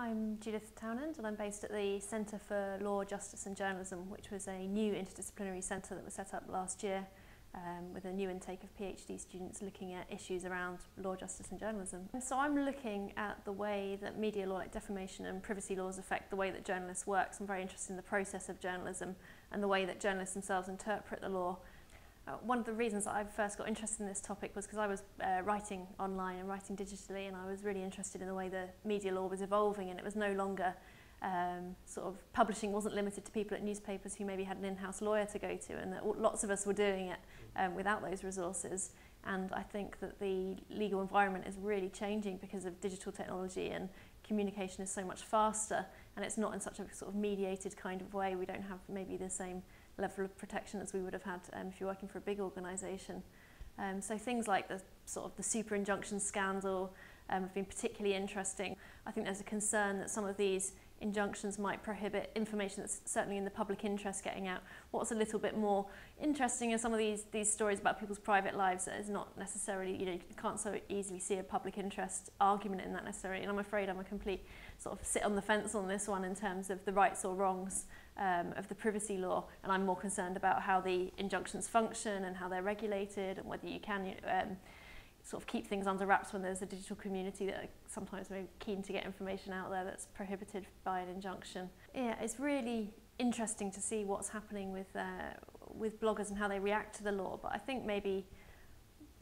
I'm Judith Townend and I'm based at the Centre for Law, Justice and Journalism, which was a new interdisciplinary centre that was set up last year with a new intake of PhD students looking at issues around law, justice and journalism. And so I'm looking at the way that media law like defamation and privacy laws affect the way that journalists work. So I'm very interested in the process of journalism and the way that journalists themselves interpret the law. One of the reasons that I first got interested in this topic was because I was writing online and writing digitally, and I was really interested in the way the media law was evolving, and it was no longer sort of publishing wasn't limited to people at newspapers who maybe had an in-house lawyer to go to, and that lots of us were doing it without those resources. And I think that the legal environment is really changing because of digital technology, and communication is so much faster, and it's not in such a sort of mediated kind of way. We don't have maybe the same level of protection as we would have had if you're working for a big organisation. So things like the sort of the super injunction scandal have been particularly interesting. I think there's a concern that some of these injunctions might prohibit information that's certainly in the public interest getting out. What's a little bit more interesting are some of these stories about people's private lives that is not necessarily, you can't so easily see a public interest argument in that necessarily, and I'm afraid I'm a complete sort of sit on the fence on this one in terms of the rights or wrongs of the privacy law, and I'm more concerned about how the injunctions function and how they're regulated, and whether you can sort of keep things under wraps when there's a digital community that are sometimes maybe keen to get information out there that's prohibited by an injunction. Yeah, it's really interesting to see what's happening with bloggers and how they react to the law, but I think maybe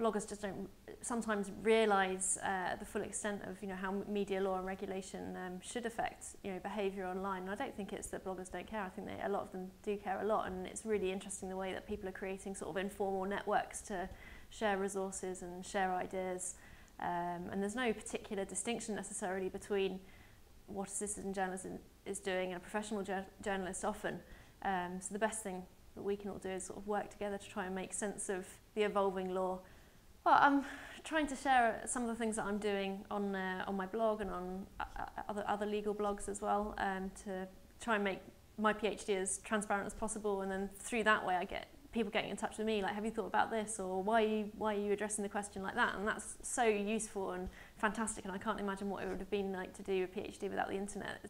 bloggers just don't sometimes realise the full extent of how media law and regulation should affect behaviour online. And I don't think it's that bloggers don't care. I think a lot of them do care a lot, and it's really interesting the way that people are creating sort of informal networks to share resources and share ideas. And there's no particular distinction necessarily between what a citizen journalist is doing and a professional journalist often. So the best thing that we can all do is sort of work together to try and make sense of the evolving law. Well, I'm trying to share some of the things that I'm doing on my blog and on other legal blogs as well, to try and make my PhD as transparent as possible, and then through that way I get people getting in touch with me like, have you thought about this, or why are you addressing the question like that? And that's so useful and fantastic, and I can't imagine what it would have been like to do a PhD without the internet.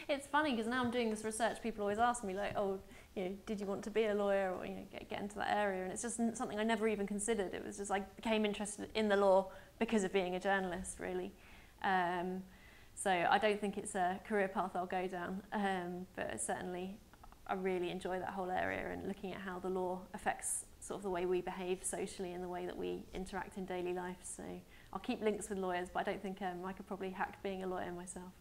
It's funny because now I'm doing this research, people always ask me like, oh, did you want to be a lawyer, or get into that area, and it's just something I never even considered. It was just I became interested in the law because of being a journalist, really. So I don't think it's a career path I'll go down, but certainly I really enjoy that whole area and looking at how the law affects sort of the way we behave socially and the way that we interact in daily life. So I'll keep links with lawyers, but I don't think I could probably hack being a lawyer myself.